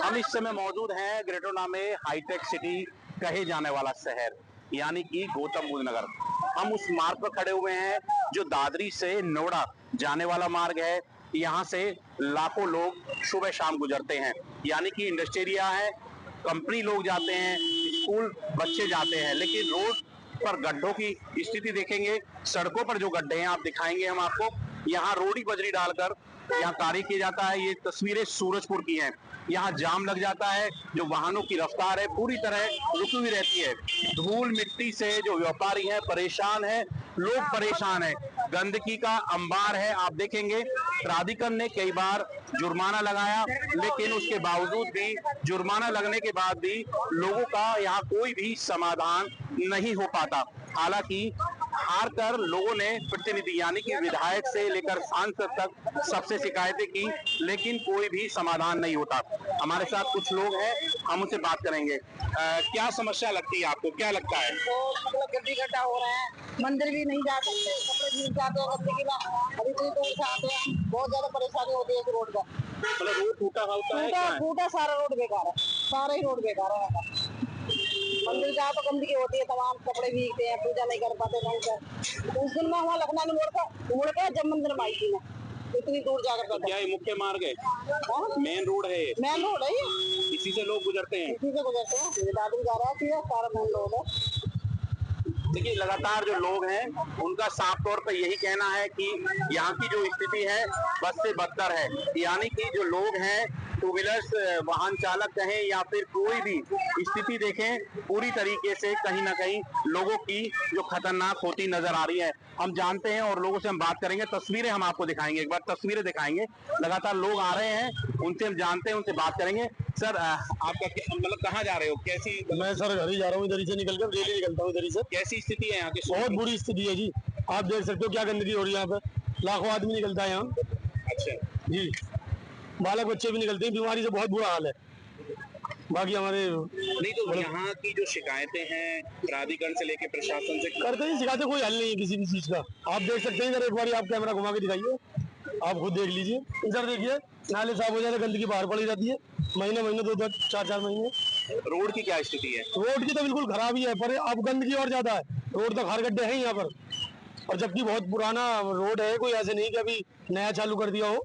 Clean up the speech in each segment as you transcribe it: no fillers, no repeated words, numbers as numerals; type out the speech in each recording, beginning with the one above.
हम इस समय मौजूद हैं ग्रेटोना में, हाईटेक सिटी कहे जाने वाला शहर यानी कि गौतम बुद्ध नगर। हम उस मार्ग पर खड़े हुए हैं जो दादरी से नोएडा जाने वाला मार्ग है। यहाँ से लाखों लोग सुबह शाम गुजरते हैं, यानी कि इंडस्ट्री एरिया है, कंपनी लोग जाते हैं, स्कूल बच्चे जाते हैं। लेकिन रोड पर गड्ढों की स्थिति देखेंगे, सड़कों पर जो गड्ढे हैं आप दिखाएंगे हम आपको। यहाँ रोड़ी बजरी डालकर यहाँ कार्य किया जाता है। ये तस्वीरें सूरजपुर की हैं। यहाँ जाम लग जाता है, जो वाहनों की रफ्तार है पूरी तरह रुकी हुई रहती है। धूल मिट्टी से जो व्यापारी हैं परेशान है, लोग परेशान है, गंदगी का अंबार है। आप देखेंगे प्राधिकरण ने कई बार जुर्माना लगाया, लेकिन उसके बावजूद भी, जुर्माना लगने के बाद भी लोगों का यहाँ कोई भी समाधान नहीं हो पाता। हालांकि हार कर लोगों ने प्रतिनिधि यानी कि विधायक से लेकर सांसद तक सबसे शिकायतें की, लेकिन कोई भी समाधान नहीं होता। हमारे साथ कुछ लोग हैं, हम उनसे बात करेंगे। क्या समस्या लगती है आपको, क्या लगता है? तो मतलब गड्ढी गड्ढा हो रहा है, मंदिर भी नहीं जा सकते, कपड़े भीग जाते हैं, गंदगी में अभी इतनी दूर से आते हैं, बहुत ज्यादा परेशानी होती है इस रोड का। मतलब रोड टूटा होता है, टूटा सारा रोड बेकार है, सारा ही रोड बेकार है। मंदिर जाओ तो गंदगी होती है, तमाम कपड़े भीगते हैं, पूजा नहीं कर पाते ढंग से। उस दिन मैं वहाँ लखनऊ में मुड़ के जब मंदिर में आई थी मैं, इतनी दूर जाकर। तो क्या ये मुख्य मार्ग है, मेन रोड है? मेन रोड है, इसी से लोग गुजरते हैं, इसी से गुजरते हैं। दादरी जा रहा है, सारा मेन रोड है। देखिए लगातार जो लोग हैं उनका साफ तौर पर यही कहना है कि यहाँ की जो स्थिति है बद से बदतर है। यानी कि जो लोग हैं, टू व्हीलर्स वाहन चालक कहें या फिर कोई भी स्थिति देखें, पूरी तरीके से कहीं ना कहीं लोगों की जो खतरनाक होती नजर आ रही है। हम जानते हैं और लोगों से हम बात करेंगे, तस्वीरें हम आपको दिखाएंगे, एक बार तस्वीरें दिखाएंगे। लगातार लोग आ रहे हैं, उनसे हम जानते हैं, उनसे बात करेंगे। सर आपका मतलब कहाँ जा रहे हो, कैसी? मैं सर घर ही जा रहा हूँ, इधर ही से निकलकर डेली निकलता हूँ इधर ही से। कैसी स्थिति है यहाँ की? बहुत बुरी स्थिति है जी, आप देख सकते हो क्या गंदगी हो रही है यहाँ पे, लाखों आदमी निकलता है यहाँ। अच्छा जी, बालक बच्चे भी निकलते हैं, बीमारी से बहुत बुरा हाल है। बाकी हमारे नहीं तो यहाँ की जो शिकायतें हैं प्राधिकरण से लेके प्रशासन से करते हैं, शिकायतें कोई हल नहीं है किसी भी चीज का। आप देख सकते हैं इधर, एक बार आप कैमरा घुमा के दिखाइए, आप खुद देख लीजिए। इधर देखिए नाले साफ हो जाते, गंदगी बाहर पड़ी रहती है, महीने महीने 2-2 4-4 महीने। रोड की क्या स्थिति है? रोड की तो बिल्कुल खराब ही है, पर अब गंदगी और ज्यादा है। रोड तो खार गड्ढे हैं यहाँ पर, और जबकि बहुत पुराना रोड है, कोई ऐसे नहीं कि अभी नया चालू कर दिया हो।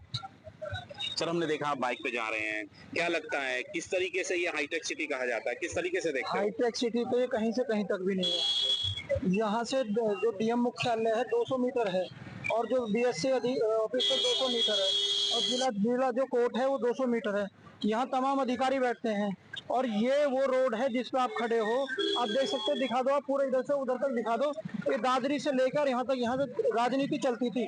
सर हमने देखा आप बाइक पे जा रहे हैं, क्या लगता है किस तरीके से ये हाईटेक सिटी कहा जाता है, किस तरीके से देखते हैं? हाईटेक सिटी तो ये कहीं से कहीं तक भी नहीं है। यहाँ से जो डीएम मुख्यालय है 200 मीटर है, और जो बीएससी ऑफिस 200 मीटर है, और जिला जो कोर्ट है वो 200 मीटर है। यहाँ तमाम अधिकारी बैठते हैं, और ये वो रोड है जिस पे आप खड़े हो। आप देख सकते हो, दिखा दो आप पूरे, इधर से उधर तक दिखा दो। ये दादरी से लेकर यहाँ तक, यहाँ से राजनीति चलती थी,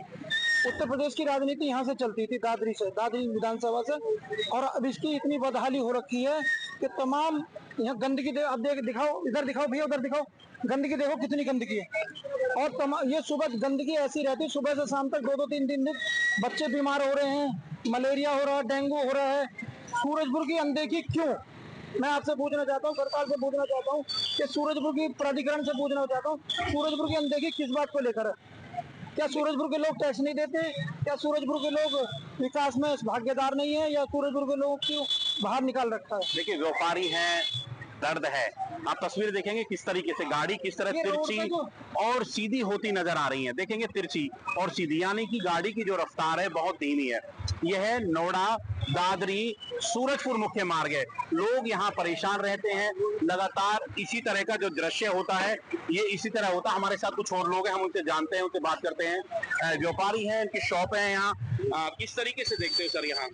उत्तर प्रदेश की राजनीति यहाँ से चलती थी, दादरी से, दादरी विधानसभा से। और अब इसकी इतनी बदहाली हो रखी है कि तमाम यहाँ गंदगी अब दिखाओ, इधर दिखाओ भैया, उधर दिखाओ, गंदगी देखो कितनी गंदगी है। और ये सुबह गंदगी ऐसी रहती है, सुबह से शाम तक 2-2 3-3 दिन बच्चे बीमार हो रहे हैं, मलेरिया हो रहा है, डेंगू हो रहा है। सूरजपुर की अनदेखी क्यों? मैं आपसे पूछना चाहता हूँ, सरकार से पूछना चाहता हूँ, कि सूरजपुर की प्राधिकरण से पूछना चाहता हूँ, सूरजपुर की अनदेखी किस बात को लेकर है? क्या सूरजपुर के लोग टैक्स नहीं देते? क्या सूरजपुर के लोग विकास में भागीदार नहीं है, या सूरजपुर के लोग क्यों बाहर निकाल रखा है? देखिए व्यापारी हैं, दर्द है। आप तस्वीर देखेंगे किस तरीके से गाड़ी किस तरह तिरछी और सीधी होती नजर आ रही है। देखेंगे तिरछी और सीधी, यानी कि गाड़ी की जो रफ्तार है बहुत धीमी है। यह है नोएडा दादरी सूरजपुर मुख्य मार्ग है। लोग यहाँ परेशान रहते हैं, लगातार इसी तरह का जो दृश्य होता है ये इसी तरह होता है। हमारे साथ कुछ और लोग हैं, हम उनसे जानते हैं, उनसे बात करते हैं। व्यापारी हैं, इनकी शॉप है यहाँ। किस तरीके से देखते हो सर यहाँ?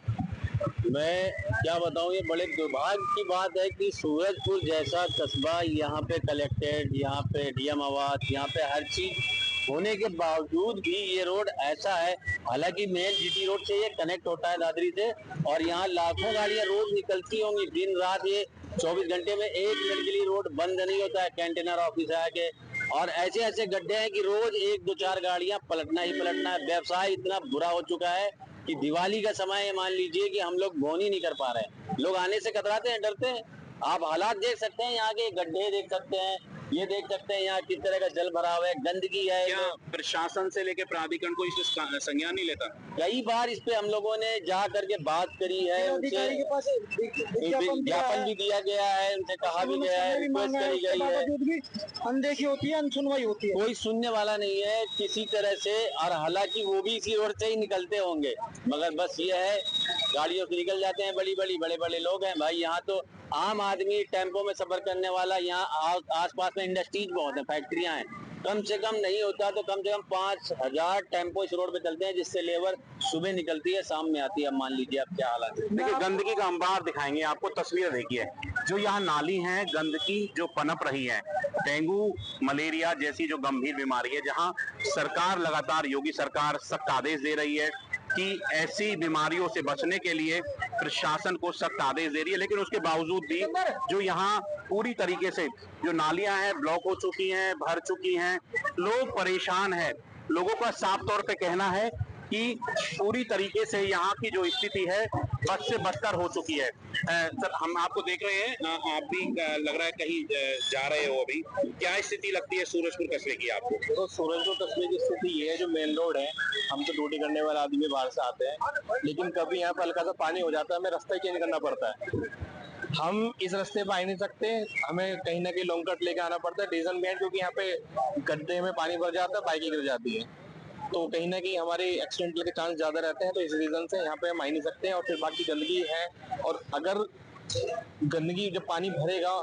मैं क्या बताऊं, ये बड़े दुर्भाग्य की बात है कि सूरजपुर जैसा कस्बा, यहाँ पे कलेक्टेड, यहाँ पे डीएम आवास, यहाँ पे हर चीज होने के बावजूद भी ये रोड ऐसा है। हालांकि मेन जीटी रोड से ये कनेक्ट होता है दादरी से, और यहाँ लाखों गाड़ियां रोज निकलती होंगी दिन रात। ये 24 घंटे में 1 मिनट के लिए रोड बंद नहीं होता है, कंटेनर ऑफिस आके। और ऐसे ऐसे गड्ढे हैं कि रोज 1-2-4 गाड़ियां पलटना ही पलटना है। व्यवसाय इतना बुरा हो चुका है कि दिवाली का समय मान लीजिए कि हम लोग बोनी नहीं कर पा रहे हैं। लोग आने से कतराते हैं, डरते हैं। आप हालात देख सकते हैं, यहाँ के गड्ढे देख सकते हैं, ये देख सकते हैं यहाँ किस तरह का जल भरा हुआ है, गंदगी है। क्या प्रशासन से लेके प्राधिकरण को इस संज्ञान नहीं लेता? कई बार इस पे हम लोगों ने जा करके बात करी है, अधिकारी के पास विज्ञापन भी दिया गया है, उनसे कहा भी गया है, रिक्वेस्ट करी गई है, अनदेखी होती है, अनसुनवाई होती है। कोई सुनने वाला नहीं है किसी तरह से। और हालांकि वो भी इसी रोड से ही निकलते होंगे, मगर बस ये है गाड़ियों से निकल जाते हैं, बड़े बड़े लोग हैं भाई। यहाँ तो आम आदमी टेम्पो में सफर करने वाला, यहाँ आसपास में इंडस्ट्रीज बहुत है, फैक्ट्रियां हैं, कम से कम नहीं होता तो कम से कम 5000 टेम्पो इस रोड पे चलते हैं, जिससे लेबर सुबह निकलती है, शाम में आती है। अब मान लीजिए अब क्या हालत है। देखिए गंदगी का अंबार दिखाएंगे आपको, तस्वीर देखिए जो यहाँ नाली है, गंदगी जो पनप रही है, डेंगू मलेरिया जैसी जो गंभीर बीमारी है, जहाँ सरकार लगातार, योगी सरकार सख्त आदेश दे रही है कि ऐसी बीमारियों से बचने के लिए प्रशासन को सख्त आदेश दे रही है, लेकिन उसके बावजूद भी जो यहाँ पूरी तरीके से जो नालियां हैं ब्लॉक हो चुकी हैं, भर चुकी हैं, लोग परेशान हैं। लोगों का साफ तौर पे कहना है कि पूरी तरीके से यहाँ की जो स्थिति है बद से बदतर हो चुकी है। सर हम आपको देख रहे हैं, आप भी लग रहा है कहीं जा रहे हो अभी, क्या स्थिति लगती है सूरजपुर कस्बे की आपको? देखो सूरजपुर कस्बे की स्थिति ये है, जो मेन रोड है, हम तो ड्यूटी करने वाले आदमी बाहर से आते हैं, लेकिन कभी यहाँ पर हल्का सा पानी हो जाता है, हमें रास्ता चेंज करना पड़ता है। हम इस रास्ते पे आ ही नहीं सकते, हमें कहीं ना कहीं लॉन्ग कट लेके आना पड़ता है, रीजन भी है क्योंकि यहाँ पे गड्ढे में पानी भर जाता है, बाइकें गिर जाती है, तो कहीं ना कहीं हमारे एक्सीडेंट के चांस ज्यादा रहते हैं। तो इस रीजन से यहाँ पे हम आ ही नहीं सकते हैं। और फिर बाकी गंदगी है, और अगर गंदगी जब पानी भरेगा,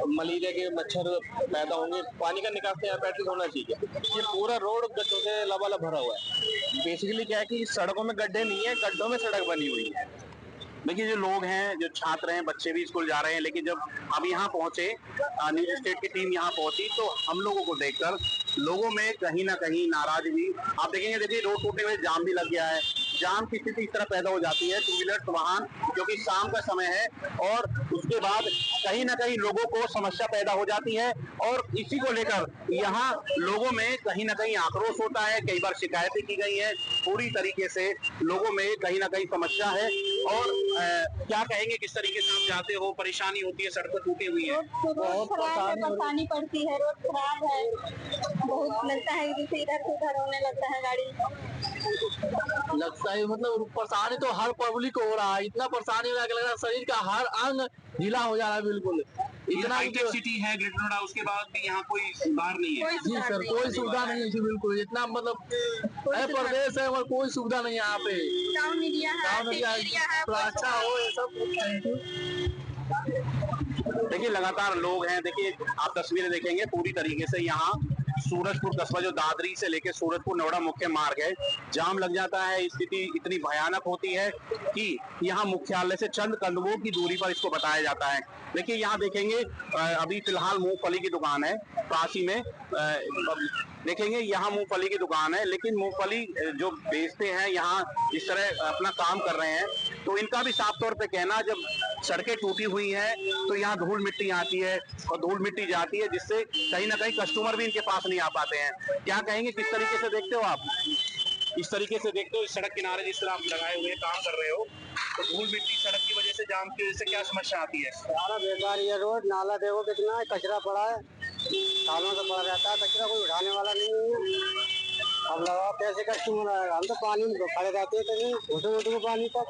मलेरिया के मच्छर पैदा होंगे, पानी का निकास यहाँ पैटर्न होना चाहिए। ये पूरा रोड गड्ढों से लबालब भरा हुआ है। बेसिकली क्या है कि सड़कों में गड्ढे नहीं है, गड्ढों में सड़क बनी हुई है। देखिए जो लोग हैं, जो छात्र हैं, बच्चे भी स्कूल जा रहे हैं, लेकिन जब हम यहाँ पहुंचे, न्यूज स्टेट की टीम यहाँ पहुंची, तो हम लोगों को देखकर लोगों में कहीं ना कहीं नाराजगी आप देखेंगे। देखिए रोड टूटने में जाम भी लग गया है, जाम की स्थिति इस तरह पैदा हो जाती है, टू व्हीलर वाहन, क्योंकि शाम का समय है, और उसके बाद कहीं ना कहीं लोगों को समस्या पैदा हो जाती है, और इसी को लेकर यहाँ लोगों में कहीं ना कहीं आक्रोश होता है। कई बार शिकायतें की गई हैं, पूरी तरीके से लोगों में कहीं ना कहीं समस्या है। और क्या कहेंगे, किस तरीके से आप जाते हो, परेशानी होती है, सड़कें टूटी हुई है? बहुत परेशानी पड़ती है, रोड खराब है, बहुत लगता है जैसे इधर से उधर होने लगता है गाड़ी। लगता है मतलब परेशानी तो हर पब्लिक को हो रहा है, इतना परेशानी हो रहा है कि लग रहा है शरीर का हर अंग ढीला हो जा रहा है बिल्कुल। इतना हाईटेक सिटी है ग्रेटर नोएडा, उसके बाद भी यहाँ कोई सुधार नहीं है। जी सर, कोई सुविधा नहीं है जी, बिल्कुल इतना मतलब है प्रदेश है और कोई सुविधा नहीं है यहाँ पे। टाउन एरिया है, तो अच्छा हो ये सब। देखिए लगातार लोग हैं, देखिए आप तस्वीरें देखेंगे, पूरी तरीके से यहाँ सूरजपुर कस्बा जो दादरी से लेकर सूरजपुर नोएडा मुख्य मार्ग है, जाम लग जाता है। स्थिति इतनी भयानक होती है कि यहाँ मुख्यालय से चंद कदमों की दूरी पर इसको बताया जाता है। देखिए यहाँ देखेंगे, अभी फिलहाल मूंगफली की दुकान है पासी में, देखेंगे यहाँ मूंगफली की दुकान है, लेकिन मूंगफली जो बेचते हैं यहाँ इस तरह अपना काम कर रहे हैं, तो इनका भी साफ तौर पे कहना, जब सड़कें टूटी हुई हैं तो यहाँ धूल मिट्टी आती है और धूल मिट्टी जाती है, जिससे कहीं ना कहीं कस्टमर भी इनके पास नहीं आ पाते हैं। क्या कहेंगे, किस तरीके से देखते हो आप? इस तरीके से देखते हो, सड़क किनारे जिस तरह आप लगाए हुए काम कर रहे हो, तो धूल मिट्टी सड़क की वजह से, जाम की वजह से क्या समस्या आती है? सारा बेकार ये रोड, नाला देखो कितना है, कचरा पड़ा है, सालों से पड़ा रहता है कचरा, कोई उठाने वाला नहीं है। अब लगाओ कैसे कस्टमर आएगा, हम तो पानी में खड़े रहते हैं, कहीं घुटने पानी तक।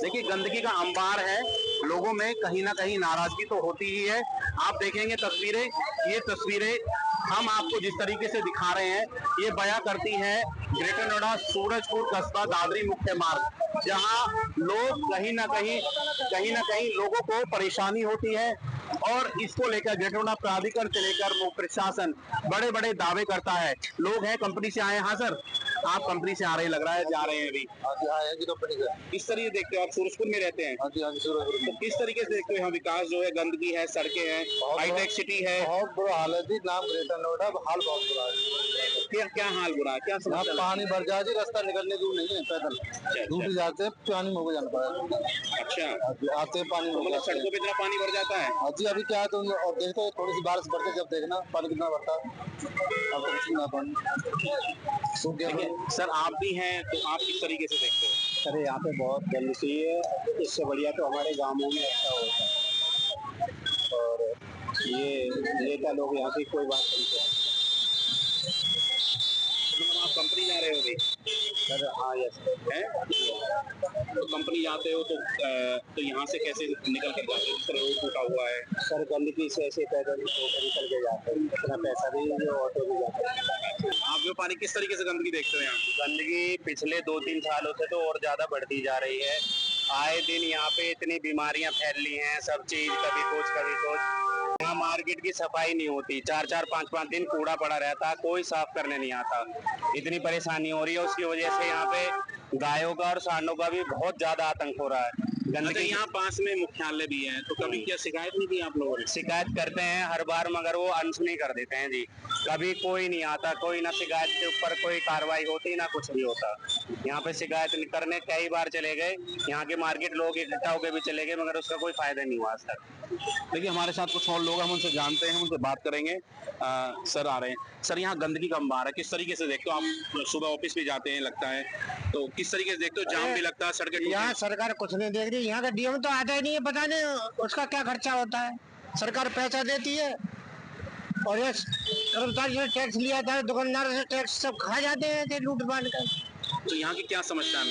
देखिए गंदगी का अंबार है, लोगों में कहीं ना कहीं नाराजगी तो होती ही है। आप देखेंगे तस्वीरें, ये तस्वीरें हम आपको जिस तरीके से दिखा रहे हैं, ये बयां करती है ग्रेटर नोएडा सूरजपुर कस्बा दादरी मुख्य मार्ग, जहां लोग कहीं ना कहीं लोगों को परेशानी होती है, और इसको लेकर ग्रेटर नोएडा प्राधिकरण से लेकर वो प्रशासन बड़े बड़े दावे करता है। लोग हैं, कंपनी से आए हैं। हाँ सर, आप कंपनी से आ रहे हैं, लग रहा है जा रहे हैं अभी। इस तरीके देखते हो, आप सूरजपुर में रहते हैं? तो किस तरीके से देखते हो यहाँ विकास जो है, गंदगी है, सड़कें हैं, हाईटेक सिटी है, बहुत बुरा हाल है जी, नाम ग्रेटर नोएडा, हाल बहुत बुरा है। क्या हाल बुरा है, क्या समस्या? पानी भर जाए जी, रास्ता निकलने दूर नहीं है, पैदल ड्यूटी जाते हैं, पानी में हो जाना पड़ा। अच्छा, आते हैं पानी में, मतलब सड़कों पे इतना पानी भर जाता है? हाँ जी, अभी क्या है तो और देखते हैं, थोड़ी सी बारिश बढ़ते जब देखना पानी कितना भरता है। अब तो कुछ ना पानी सूख गया। सर आप भी हैं, तो आप किस तरीके से देखते हो? सर यहाँ पे बहुत गंदगी है, इससे बढ़िया तो हमारे गाँवों में अच्छा होता है। और ये नेता लोग यहाँ की कोई बात नहीं करते। मतलब आप कंपनी जा रहे हो अभी? सर हाँ यस हैं? तो कंपनी जाते हो तो यहाँ से कैसे निकल कर जाते हो? जिस तरह रोड टूटा हुआ है। सर, गंदगी से ऐसे पैदल ऑटो निकल के जाते हैं, इतना पैसा भी जो ऑटो भी जाता है। आप जो पानी किस तरीके से गंदगी देखते हो यहाँ? गंदगी पिछले 2-3 सालों से तो और ज्यादा बढ़ती जा रही है। आए दिन यहाँ पे इतनी बीमारियां फैल रही हैं, सब चीज कभी कुछ। यहाँ मार्केट की सफाई नहीं होती, 4-4 5-5 दिन कूड़ा पड़ा रहता है, कोई साफ करने नहीं आता। इतनी परेशानी हो रही है, उसकी वजह से यहाँ पे गायों का और सांडों का भी बहुत ज्यादा आतंक हो रहा है। अच्छा, गंदगी यहाँ पास में मुख्यालय भी है, तो कभी क्या शिकायत नहीं की आप लोगों ने? शिकायत करते हैं हर बार, मगर वो अनसुनी कर देते हैं जी। कभी कोई नहीं आता, कोई ना शिकायत के ऊपर कोई कार्रवाई होती ना कुछ भी होता। यहाँ पे शिकायत करने कई बार चले गए, यहाँ के मार्केट लोग इकट्ठा होकर भी चले गए, मगर उसका कोई फायदा नहीं हुआ आज तक। देखिए हमारे साथ कुछ और लोग हैं, हम उनसे जानते हैं, उनसे बात करेंगे। सर आ रहे हैं। सर, यहाँ गंदगी का अंबार है, किस तरीके से देखते हो आप? सुबह ऑफिस भी जाते हैं लगता है, तो किस तरीके से देखते हो? जाम भी लगता है, सड़कें टूटी यहाँ सरकार कुछ नहीं देख रही, यहाँ का डीएम तो आता ही नहीं है, पता नहीं उसका क्या खर्चा होता है। सरकार पैसा देती है और ये कर्मचारी से टैक्स लिया था, दुकानदार से टैक्स सब खा जाते हैं लूट बांट कर। तो यहाँ की क्या समस्या है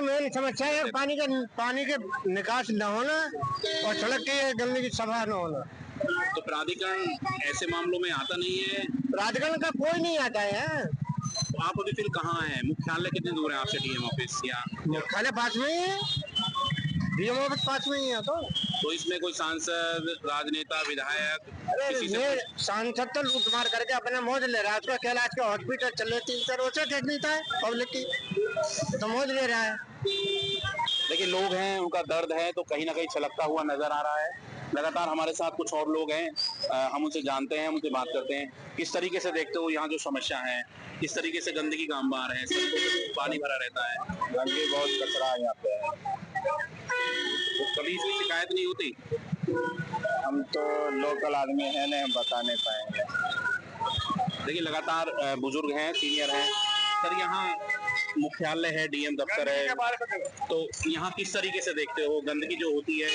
मेन समस्या है पानी के निकास न होना और सड़क की गंदगी सफा न होना। तो प्राधिकरण ऐसे मामलों में आता नहीं है? प्राधिकरण का कोई नहीं आता है। तो आप अभी फिर कहाँ हैं? मुख्यालय कितने दूर है आपसे, डीएम ऑफिस? या मुख्यालय पास में ही है, डीएम ऑफिस पास में ही है। तो इसमें कोई सांसद, राजनेता, विधायक किसी से ये सांसद तो लूट मार करके अपने मौज ले रहा है। उसका कैलाश के हॉस्पिटल चल रहे 3 सर उसे देख लेता है, पब्लिक की तो मौज ले रहा है। देखिए लोग हैं, उनका दर्द है तो कहीं ना कहीं छलकता हुआ नजर आ रहा है। लगातार हमारे साथ कुछ और लोग हैं, हम उनसे जानते हैं, उनसे बात करते हैं। किस तरीके से देखते हो यहाँ जो समस्या है? किस तरीके से गंदगी का अंबार है, सब पानी भरा रहता है, गंदगी बहुत कचरा है यहाँ पे। तो कभी इसकी शिकायत नहीं होती? हम तो लोकल आदमी हैं, नहीं हम बता नहीं पाएंगे। देखिए लगातार बुजुर्ग हैं, सीनियर हैं। सर, यहाँ मुख्यालय है, डीएम दफ्तर है, तो यहाँ किस तरीके से देखते हो गंदगी जो होती है?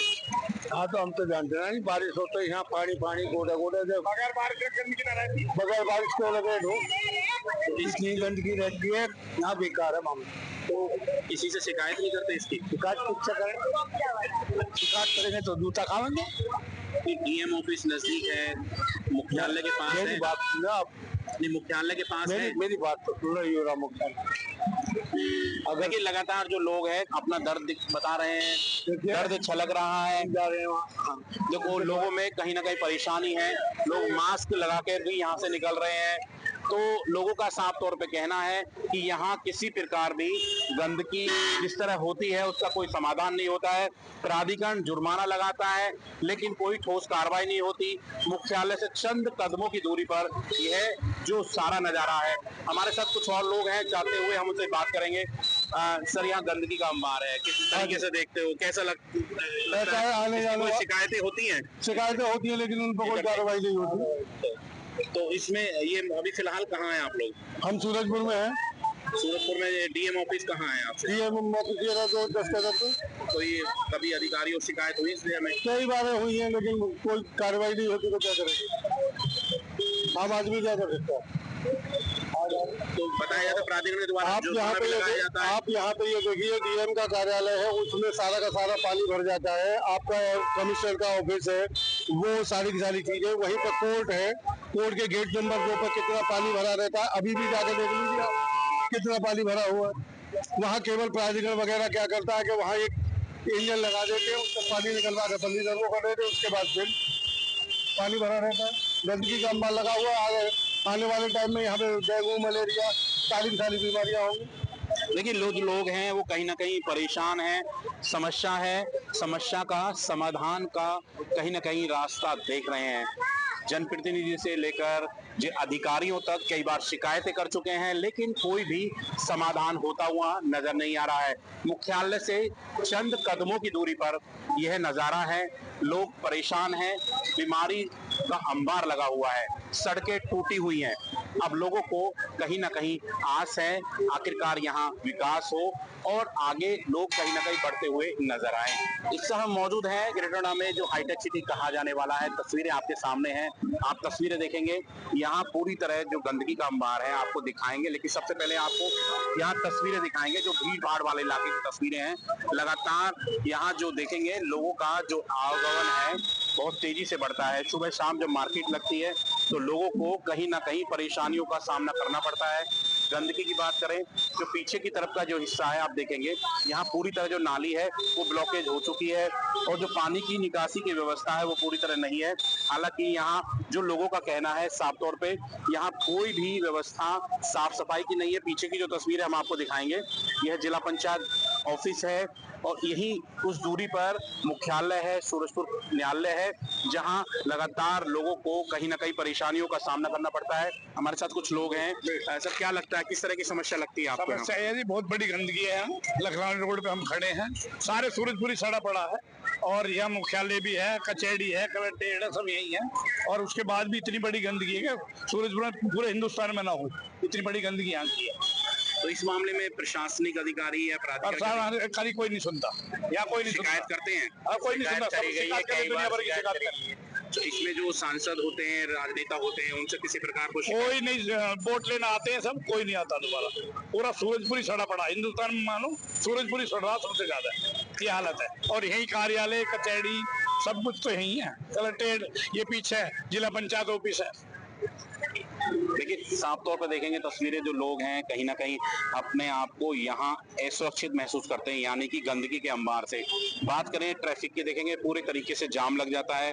हाँ तो हम तो जानते हैं, बारिश होते ही यहाँ पानी गोडे बगैर बारिश क्यों लगे हो, इतनी गंदगी रहती है यहाँ, बेकार है मामला। तो किसी से शिकायत नहीं करते इसकी? शिकायत किससे करें? शिकायत करेंगे तो जूता खाएंगे। डीएम ऑफिस नजदीक है, मुख्यालय के पास मेरी है। बात सुनो आप, नहीं, मुख्यालय के पास है। मेरी बात तो सुन रही हो रहा मुख्यालय। देखिए लगातार जो लोग हैं अपना दर्द बता रहे हैं, दर्द छलक रहा है। देखो लोगों में कहीं ना कहीं परेशानी है, लोग मास्क लगा के भी यहाँ से निकल रहे हैं। तो लोगों का साफ तौर पे कहना है कि यहाँ किसी प्रकार भी गंदगी जिस तरह होती है उसका कोई समाधान नहीं होता है। प्राधिकरण जुर्माना लगाता है लेकिन कोई ठोस कार्रवाई नहीं होती। मुख्यालय से चंद कदमों की दूरी पर यह जो सारा नजारा है। हमारे साथ कुछ और लोग हैं, चाहते हुए हम उनसे बात करेंगे। सर, यहाँ गंदगी का अंबार है, किस तरीके से देखते हो? कैसा लगता है? आने जाने कोई शिकायतें होती हैं? शिकायतें होती है लेकिन उन पर कोई कार्रवाई नहीं होती। तो इसमें ये अभी फिलहाल कहाँ हैं आप लोग? हम सूरजपुर में हैं। सूरजपुर में डीएम ऑफिस कहाँ है आपसे? डीएम ऑफिस ये रहा जो 10 कदम पे। तो ये कभी अधिकारियों से शिकायत हुई इसलिए हमें? कई बार हुई है लेकिन कोई कार्रवाई नहीं होती तो क्या करेंगे, आम आदमी क्या कर सकता है। तो बताया जाता प्राधिकरण के द्वारा आप यहाँ पे ये देखिए डीएम का कार्यालय है, उसमें सारा का सारा पानी भर जाता है। आपका कमिश्नर का ऑफिस है, वो सारी की सारी चीजें। वहीं पर कोर्ट है, कोर्ट के गेट नंबर 2 पर कितना पानी भरा रहता है, अभी भी जाकर देख लीजिए आप कितना पानी भरा हुआ है। वहाँ केवल प्राधिकरण वगैरह क्या करता है कि वहाँ एक इंजन लगा देते हैं, उससे पानी निकलवा कर बंदी कर देते हैं, उसके बाद फिर पानी भरा रहता है। गंदगी का अंबार लगा हुआ है। आने वाले टाइम में यहाँ पे डेंगू, मलेरिया, सारी बीमारियाँ होंगी। लेकिन लोग हैं वो कहीं ना कहीं परेशान हैं। समस्या है, समस्या का समाधान का कहीं ना कहीं रास्ता देख रहे हैं। जनप्रतिनिधि से लेकर जो अधिकारियों तक कई बार शिकायतें कर चुके हैं लेकिन कोई भी समाधान होता हुआ नजर नहीं आ रहा है। मुख्यालय से चंद कदमों की दूरी पर यह नजारा है। लोग परेशान हैं, बीमारी का अंबार लगा हुआ है, सड़कें टूटी हुई हैं। अब लोगों को कहीं ना कहीं आस है आखिरकार यहाँ विकास हो और आगे लोग कहीं ना कहीं बढ़ते हुए नजर आए। इस समय हम मौजूद हैं ग्रेटर नोएडा में, जो हाईटेक सिटी कहा जाने वाला है। तस्वीरें आपके सामने हैं, आप तस्वीरें देखेंगे। यहाँ पूरी तरह जो गंदगी का अंबार है आपको दिखाएंगे, लेकिन सबसे पहले आपको यहाँ तस्वीरें दिखाएंगे जो भीड़ भाड़ वाले इलाके की तस्वीरें हैं। लगातार यहाँ जो देखेंगे लोगों का जो आवागमन है बहुत तेजी से बढ़ता है। सुबह शाम जब मार्केट लगती है तो लोगों को कहीं ना कहीं परेशानियों का सामना करना पड़ता है। गंदगी की बात करें, जो पीछे की तरफ का जो हिस्सा है आप देखेंगे, यहाँ पूरी तरह जो नाली है वो ब्लॉकेज हो चुकी है और जो पानी की निकासी की व्यवस्था है वो पूरी तरह नहीं है। हालांकि यहाँ जो लोगों का कहना है साफ तौर पे यहाँ कोई भी व्यवस्था साफ सफाई की नहीं है। पीछे की जो तस्वीर है हम आपको दिखाएंगे, यह जिला पंचायत ऑफिस है और यही कुछ दूरी पर मुख्यालय है, सूरजपुर न्यायालय है, जहां लगातार लोगों को कहीं ना कहीं परेशानियों का सामना करना पड़ता है। हमारे साथ कुछ लोग हैं। सर, क्या लगता है, किस तरह की समस्या लगती है आपको? समस्या है जी, बहुत बड़ी गंदगी है। लखनऊ रोड पे हम खड़े हैं, सारे सूरजपुरी सड़ा पड़ा है और यह मुख्यालय भी है, कचहरी है, कलेक्ट्रेट है, सब यही है। और उसके बाद भी इतनी बड़ी गंदगी है कि सूरजपुर में पूरे हिंदुस्तान में ना हो, इतनी बड़ी गंदगी यहाँ की है। तो इस मामले में प्रशासनिक अधिकारी या अधिकारी कोई नहीं सुनता, यहाँ कोई नहीं शिकायत करते हैं? कोई नहीं सुनता, सब शिकायत करते, दुनिया भर की शिकायत करते हैं। तो इसमें जो सांसद होते हैं, राजनेता होते हैं, उनसे किसी प्रकार को कोई नहीं, वोट लेना आते हैं सब, कोई नहीं आता दोबारा। पूरा सूरजपुरी सड़ा पड़ा, हिंदुस्तान में मानो सूरजपुरी सड़ रहा सबसे ज्यादा, ये हालत है। और यही कार्यालय, कचहरी, सब कुछ तो यही है। कलेक्ट्रेट ये पीछे जिला पंचायत ऑफिस है। देखिए, साफ तौर पर देखेंगे तस्वीरें, जो लोग हैं कहीं ना कहीं अपने आप को यहाँ असुरक्षित महसूस करते हैं, यानी कि गंदगी के अंबार से। बात करें ट्रैफिक की, देखेंगे पूरे तरीके से जाम लग जाता है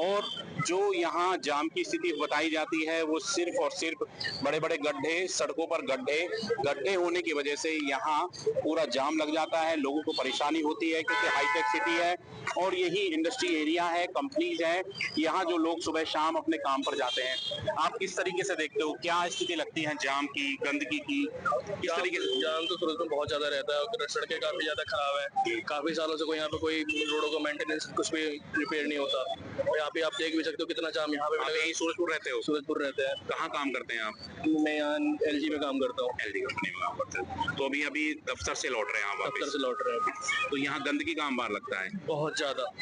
और जो यहाँ जाम की स्थिति बताई जाती है वो सिर्फ और सिर्फ बड़े बड़े गड्ढे, सड़कों पर गड्ढे होने की वजह से यहाँ पूरा जाम लग जाता है। लोगों को परेशानी होती है क्योंकि हाईटेक सिटी है और यही इंडस्ट्री एरिया है, कंपनीज है, यहाँ जो लोग सुबह शाम अपने काम पर जाते हैं। आप किस तरीके से देखते हो, क्या स्थिति लगती है जाम की, गंदगी की, किस तरीके से? जाम तो सूरत में बहुत ज्यादा रहता है, सड़कें काफी ज्यादा खराब है। काफी सालों से कोई यहाँ पे कोई रोडों का मेंटेनेंस कुछ भी रिपेयर नहीं होता। और यहाँ पे आप देख भी सकते हो कितना जाम यहाँ पे भी लगा। यही सूरजपुर रहते हो? सूरजपुर रहते हैं। कहाँ काम करते हैं आप? मैं यहाँ LG में काम करता हूँ। LG कंपनी में काम करते हैं। तो अभी दफ्तर से लौट रहे हैं आप? दफ्तर से लौट रहे हैं। तो यहाँ गंदगी का अंबार लगता है बहुत ज्यादा।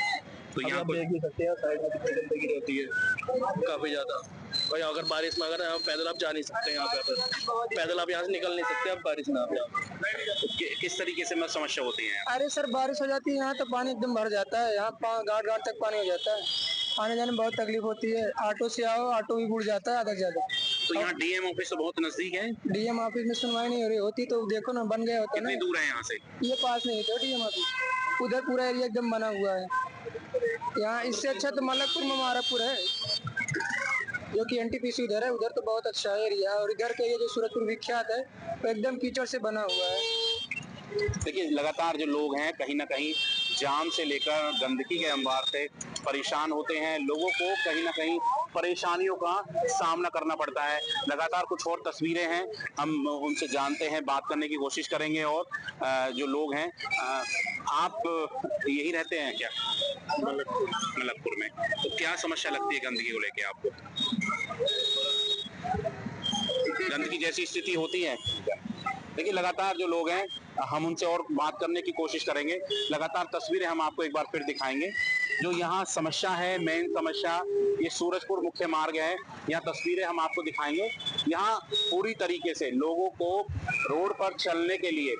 तो यहाँ देख भी सकते हैं साइड में कितनी गंदगी रहती है, काफी ज्यादा। और यहाँ अगर बारिश में अगर पैदल आप जा नहीं सकते, यहाँ पे पैदल आप यहाँ से निकल नहीं सकते, आप बारिश में आप यहाँ। किस तरीके से समस्या होती है? अरे सर, बारिश हो जाती है यहाँ तो पानी एकदम भर जाता है, यहाँ गाड़ गाड़ तक पानी हो जाता है। आने जाने में बहुत तकलीफ होती है। ऑटो से आओ, ऑटो भी बुड़ जाता है आधा से ज्यादा। तो यहाँ DM ऑफिस तो बहुत नजदीक है। DM ऑफिस में सुनवाई नहीं हो रही, होती तो देखो ना, बन गया होता ना। कितनी दूर है यहाँ से? ये पास नहीं है DM ऑफिस, उधर पूरा एरिया एकदम बना हुआ है। यहाँ इससे अच्छा तो मलकपुर में महाराजपुर है, जो कि NTPC उधर है, उधर तो बहुत अच्छा एरिया है। और इधर का ये जो सूरजपुर विख्यात है वो एकदम कीचड़ से बना हुआ है। देखिए, लगातार जो लोग हैं कहीं ना कहीं जाम से लेकर गंदगी के अंबार से परेशान होते हैं। लोगों को कहीं ना कहीं परेशानियों का सामना करना पड़ता है। लगातार कुछ और तस्वीरें हैं, हम उनसे जानते हैं, बात करने की कोशिश करेंगे। और जो लोग हैं, आप यही रहते हैं क्या? मलकपुर में। तो क्या समस्या लगती है गंदगी को लेके आपको? गंदगी जैसी स्थिति होती है? देखिए, लगातार जो लोग हैं हम उनसे और बात करने की कोशिश करेंगे। लगातार तस्वीरें हम आपको एक बार फिर दिखाएंगे। जो यहाँ समस्या है, मेन समस्या, ये सूरजपुर मुख्य मार्ग है। यहाँ तस्वीरें हम आपको दिखाएंगे। यहाँ पूरी तरीके से लोगों को रोड पर चलने के लिए,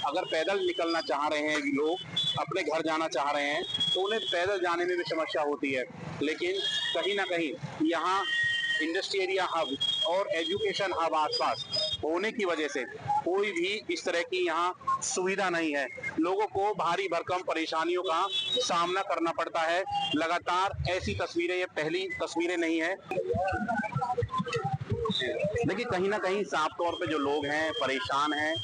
अगर पैदल निकलना चाह रहे हैं लोग, अपने घर जाना चाह रहे हैं, तो उन्हें पैदल जाने में भी समस्या होती है। लेकिन कहीं ना कहीं यहाँ इंडस्ट्री एरिया हब और एजुकेशन हब आसपास होने की वजह से कोई भी इस तरह की यहाँ सुविधा नहीं है। लोगों को भारी भरकम परेशानियों का सामना करना पड़ता है। लगातार ऐसी तस्वीरें, ये पहली तस्वीरें नहीं है। देखिए, कहीं ना कहीं साफ तौर पे जो लोग हैं परेशान हैं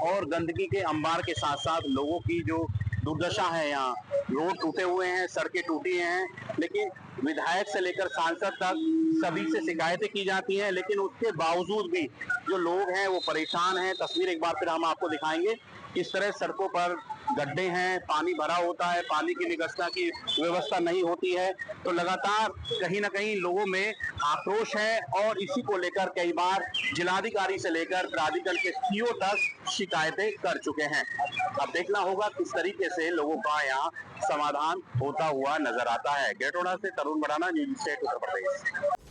और गंदगी के अंबार के साथ साथ लोगों की जो दुर्दशा है, यहाँ रोड टूटे हुए हैं, सड़कें टूटी हैं, लेकिन विधायक से लेकर सांसद तक सभी से शिकायतें की जाती हैं, लेकिन उसके बावजूद भी जो लोग हैं वो परेशान हैं। तस्वीर एक बार फिर हम आपको दिखाएंगे, किस तरह सड़कों पर गड्ढे हैं, पानी भरा होता है, पानी की निकासी की व्यवस्था नहीं होती है, तो लगातार कहीं ना कहीं लोगों में आक्रोश है और इसी को लेकर कई बार जिलाधिकारी से लेकर प्राधिकरण के सीईओ तक शिकायतें कर चुके हैं। अब देखना होगा किस तरीके से लोगों का यहाँ समाधान होता हुआ नजर आता है। गेटोड़ा से तरुण बड़ाना, न्यूज़ स्टेट उत्तर प्रदेश।